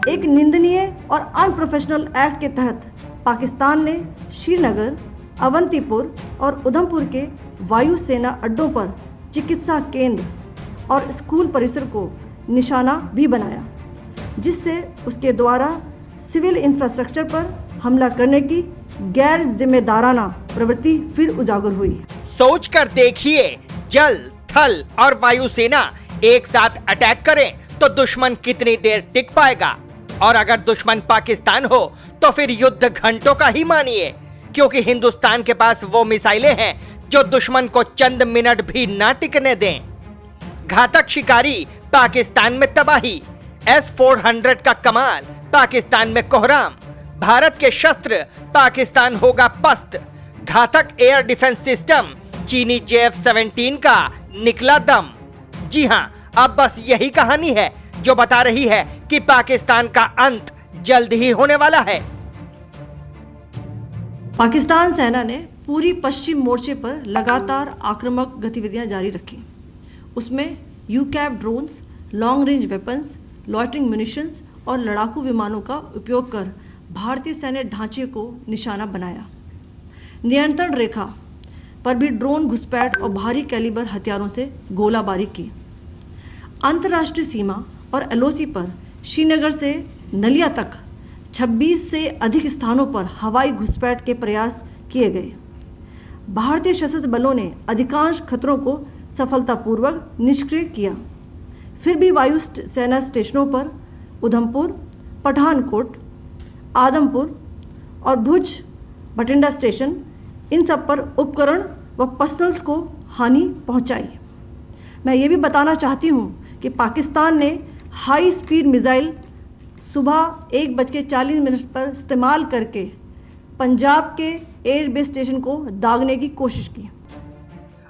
एक निंदनीय और अनप्रोफेशनल एक्ट के तहत पाकिस्तान ने श्रीनगर, अवंतीपुर और उधमपुर के वायुसेना अड्डों पर चिकित्सा केंद्र और स्कूल परिसर को निशाना भी बनाया, जिससे उसके द्वारा सिविल इंफ्रास्ट्रक्चर पर हमला करने की गैर जिम्मेदाराना प्रवृत्ति फिर उजागर हुई। सोच कर देखिए, जल, थल और वायुसेना एक साथ अटैक करें तो दुश्मन कितनी देर टिक पाएगा। और अगर दुश्मन पाकिस्तान हो तो फिर युद्ध घंटों का ही मानिए, क्योंकि हिंदुस्तान के पास वो मिसाइलें हैं जो दुश्मन को चंद मिनट भी ना टिकने दें। घातक शिकारी पाकिस्तान में तबाही, S-400 का कमाल पाकिस्तान में कोहराम, भारत के शस्त्र पाकिस्तान होगा पस्त, घातक एयर डिफेंस सिस्टम चीनी JF-17 का निकला दम। जी हां, अब बस यही कहानी है जो बता रही है कि पाकिस्तान का अंत जल्द ही होने वाला है। पाकिस्तान सेना ने पूरी पश्चिम मोर्चे पर लगातार आक्रामक गतिविधियां जारी रखी। उसमें UCAV drones, long range weapons, loitering munitions और लड़ाकू विमानों का उपयोग कर भारतीय सैन्य ढांचे को निशाना बनाया। नियंत्रण रेखा पर भी ड्रोन घुसपैठ और भारी कैलिबर हथियारों से गोलाबारी की। अंतर्राष्ट्रीय सीमा और LOC पर श्रीनगर से नलिया तक 26 से अधिक स्थानों पर हवाई घुसपैठ के प्रयास किए गए। भारतीय सशस्त्र बलों ने अधिकांश खतरों को सफलतापूर्वक निष्क्रिय किया। फिर भी वायु सेना स्टेशनों पर उधमपुर, पठानकोट, आदमपुर और भुज बठिंडा स्टेशन, इन सब पर उपकरण व पर्सनल्स को हानि पहुंचाई। मैं ये भी बताना चाहती हूं कि पाकिस्तान ने हाई स्पीड मिसाइल सुबह 1:40 पर इस्तेमाल करके पंजाब के एयरबेस स्टेशन को दागने की कोशिश की।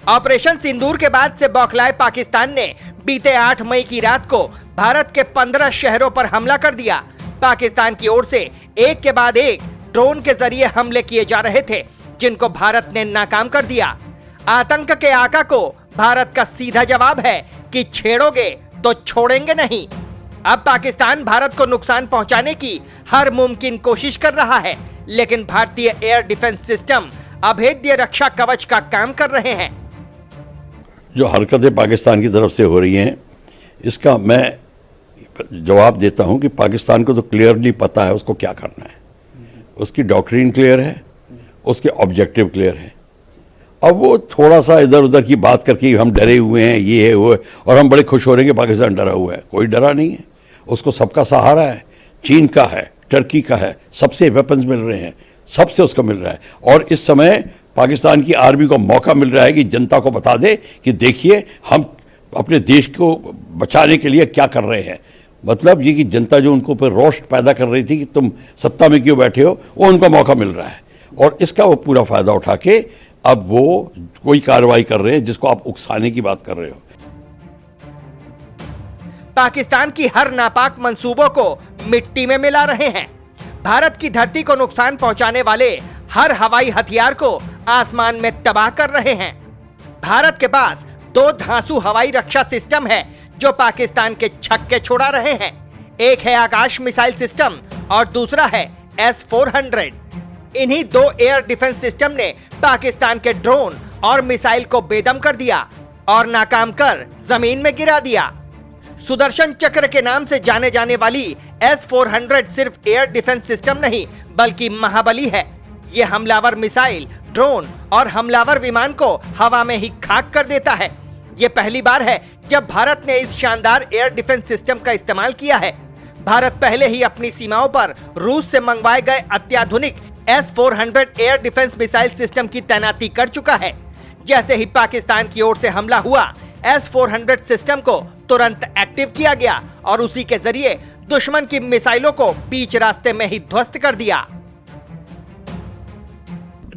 ऑपरेशन सिंदूर के बाद से बौखलाए पाकिस्तान ने बीते 8 मई की रात को भारत के 15 शहरों पर हमला कर दिया। पाकिस्तान की ओर से एक के बाद एक ड्रोन के जरिए हमले किए जा रहे थे, जिनको भारत ने नाकाम कर दिया। आतंक के आका को भारत का सीधा जवाब है कि छेड़ोगे तो छोड़ेंगे नहीं। अब पाकिस्तान भारत को नुकसान पहुंचाने की हर मुमकिन कोशिश कर रहा है, लेकिन भारतीय एयर डिफेंस सिस्टम अभेद्य रक्षा कवच का काम कर रहे हैं। जो हरकतें पाकिस्तान की तरफ से हो रही हैं, इसका मैं जवाब देता हूं कि पाकिस्तान को तो क्लियरली पता है उसको क्या करना है। उसकी डॉक्ट्रिन क्लियर है, उसके ऑब्जेक्टिव क्लियर है। अब वो थोड़ा सा इधर उधर की बात करके हम डरे हुए हैं, ये है वो है, और हम बड़े खुश हो रहे हैं कि पाकिस्तान डरा हुआ है। कोई डरा नहीं है, उसको सबका सहारा है, चीन का है, टर्की का है, सबसे वेपन्स मिल रहे हैं, सबसे उसको मिल रहा है। और इस समय पाकिस्तान की आर्मी को मौका मिल रहा है कि जनता को बता दे कि देखिए हम अपने देश को बचाने के लिए क्या कर रहे हैं। मतलब ये कि जनता जो उनको पर रोष पैदा कर रही थी कि तुम सत्ता में क्यों बैठे हो, वो उनको मौका मिल रहा है और इसका वो पूरा फायदा उठा के अब वो कोई कार्रवाई कर रहे हैं जिसको आप उकसाने की बात कर रहे हो। पाकिस्तान की हर नापाक मंसूबों को मिट्टी में मिला रहे हैं। भारत की धरती को नुकसान पहुंचाने वाले हर हवाई हथियार को आसमान में तबाह कर रहे हैं। भारत के पास 2 धांसू हवाई रक्षा सिस्टम है जो पाकिस्तान के छक्के छोड़ा रहे हैं। एक है आकाश मिसाइल सिस्टम और दूसरा है S-400। इन्हीं 2 एयर डिफेंस सिस्टम ने पाकिस्तान के ड्रोन और मिसाइल को बेदम कर दिया और नाकाम कर जमीन में गिरा दिया। सुदर्शन चक्र के नाम से जाने जाने वाली S-400 सिर्फ एयर डिफेंस सिस्टम नहीं बल्कि महाबली है। ये हमलावर मिसाइल, ड्रोन और हमलावर विमान को हवा में ही खाक कर देता है। ये पहली बार है जब भारत ने इस शानदार एयर डिफेंस सिस्टम का इस्तेमाल किया है। भारत पहले ही अपनी सीमाओं पर रूस से मंगवाए गए अत्याधुनिक S-400 air defence missile system की तैनाती कर चुका है। जैसे ही पाकिस्तान की ओर से हमला हुआ, S-400 सिस्टम को तुरंत एक्टिव किया गया और उसी के जरिए दुश्मन की मिसाइलों को बीच रास्ते में ही ध्वस्त कर दिया।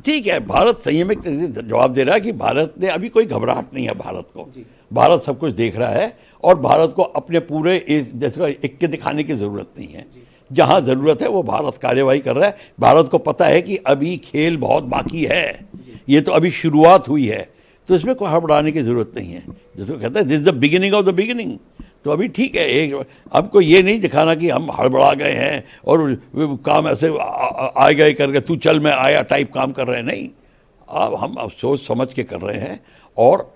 ठीक है, भारत संयमित जवाब दे रहा है कि भारत ने अभी कोई घबराहट नहीं है। भारत को भारत सब कुछ देख रहा है और भारत को अपने पूरे जैसे एक के दिखाने की जरूरत नहीं है। जहां जरूरत है वो भारत कार्यवाही कर रहा है। भारत को पता है कि अभी खेल बहुत बाकी है, ये तो अभी शुरुआत हुई है, तो इसमें कोई घबराने की जरूरत नहीं है। जिसको कहते हैं this is the beginning of the beginning. तो अभी ठीक है। आपको ये नहीं दिखाना कि हम हड़बड़ा गए हैं और काम ऐसे आए गए करके तू चल मैं आया टाइप काम कर रहे हैं, नहीं। हम अब सोच समझ के कर रहे हैं। और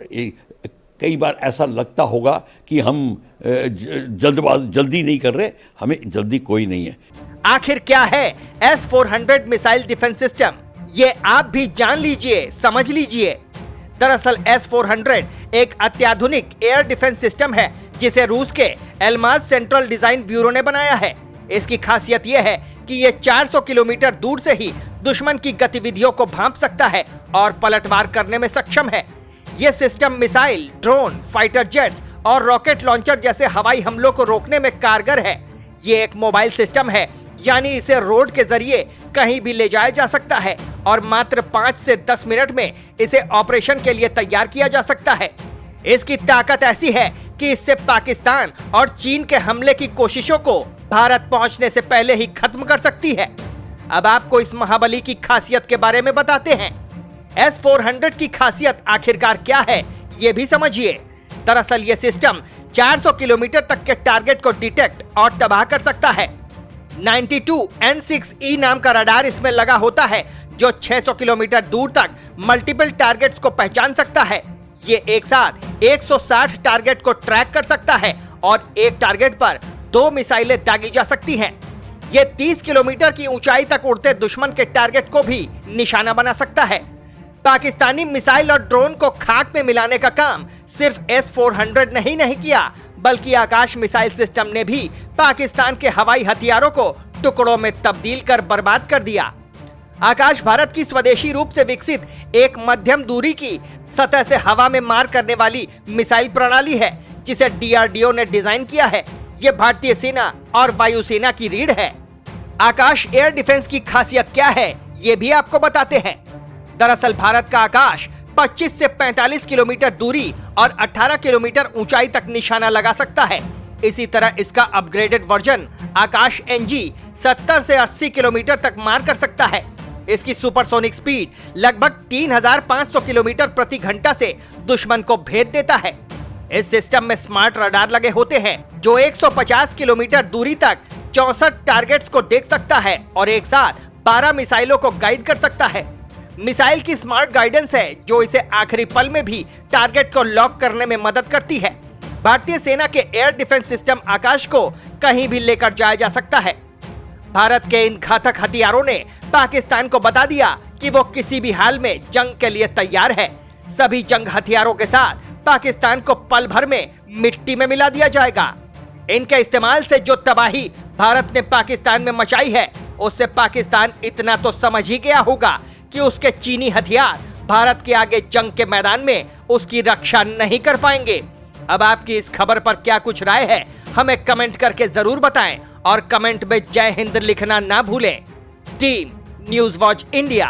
कई बार ऐसा लगता होगा कि हम जल्दी नहीं कर रहे, हमें जल्दी कोई नहीं है। आखिर क्या है S-400 मिसाइल डिफेंस सिस्टम, ये आप भी जान लीजिए, समझ लीजिए। दरअसल S-400 एक अत्याधुनिक एयर डिफेंस सिस्टम है जिसे रूस के एल्माज सेंट्रल डिजाइन ब्यूरो ने बनाया है। इसकी खासियत यह है कि यह 400 किलोमीटर दूर से ही दुश्मन की गतिविधियों को भांप सकता है और पलटवार करने में सक्षम है। यह system missile, drone, fighter jets और रॉकेट लॉन्चर जैसे हवाई हमलों को रोकने में कारगर है। ये एक मोबाइल सिस्टम है, यानी इसे रोड के जरिए कहीं भी ले जाया जा सकता है और मात्र 5 से 10 मिनट में इसे ऑपरेशन के लिए तैयार किया जा सकता है। इसकी ताकत ऐसी है कि इससे पाकिस्तान और चीन के हमले की कोशिशों को भारत पहुंचने से पहले ही खत्म कर सकती है। अब आपको इस महाबली की खासियत के बारे में बताते हैं। S-400 की खासियत आखिरकार क्या है, ये भी समझिए। दरअसल ये सिस्टम 400 किलोमीटर तक के टारगेट को डिटेक्ट और तबाह कर सकता है। 92N6E नाम का रडार इसमें लगा होता है जो 600 किलोमीटर दूर तक मल्टीपल टारगेट्स को पहचान सकता है। ये एक साथ 160 टारगेट को ट्रैक कर सकता है और एक टारगेट पर 2 मिसाइलें दागी जा सकती हैं। ये 30 किलोमीटर की ऊंचाई तक उड़ते दुश्मन के टारगेट को भी निशाना बना सकता है। पाकिस्तानी मिसाइल और ड्रोन को खाक में मिलाने का काम सिर्फ S-400 नहीं किया, बल्कि आकाश मिसाइल सिस्टम ने भी पाकिस्तान के हवाई हथियारों को टुकड़ों में तब्दील कर बर्बाद कर दिया। आकाश भारत की स्वदेशी रूप से विकसित एक मध्यम दूरी की सतह से हवा में मार करने वाली मिसाइल प्रणाली है जिसे DRDO ने डिजाइन किया है। यह भारतीय सेना और वायुसेना की रीढ़ है। आकाश एयर डिफेंस की खासियत क्या है, ये भी आपको बताते हैं। दरअसल भारत का आकाश 25 से 45 किलोमीटर दूरी और 18 किलोमीटर ऊंचाई तक निशाना लगा सकता है। इसी तरह इसका अपग्रेडेड वर्जन आकाश NG 70 से 80 किलोमीटर तक मार कर सकता है। इसकी सुपरसोनिक स्पीड लगभग 3500 किलोमीटर प्रति घंटा से दुश्मन को भेद देता है। इस सिस्टम में स्मार्ट रडार लगे होते हैं जो 150 किलोमीटर दूरी तक 64 टारगेट्स को देख सकता है और एक साथ 12 मिसाइलों को गाइड कर सकता है। मिसाइल की स्मार्ट गाइडेंस है जो इसे आखिरी पल में भी टारगेट को लॉक करने में मदद करती है। भारतीय सेना के एयर डिफेंस सिस्टम आकाश को कहीं भी लेकर जाया जा सकता है। भारत के इन घातक हथियारों ने पाकिस्तान को बता दिया कि वो किसी भी हाल में जंग के लिए तैयार है। सभी जंग हथियारों के साथ पाकिस्तान को पल भर में मिट्टी में मिला दिया जाएगा। इनके इस्तेमाल से जो तबाही भारत ने पाकिस्तान में मचाई है, उससे पाकिस्तान इतना तो समझ ही गया होगा कि उसके चीनी हथियार भारत के आगे जंग के मैदान में उसकी रक्षा नहीं कर पाएंगे। अब आपकी इस खबर पर क्या कुछ राय है, हमें कमेंट करके जरूर बताएं और कमेंट में जय हिंद लिखना ना भूलें। Team news watch India.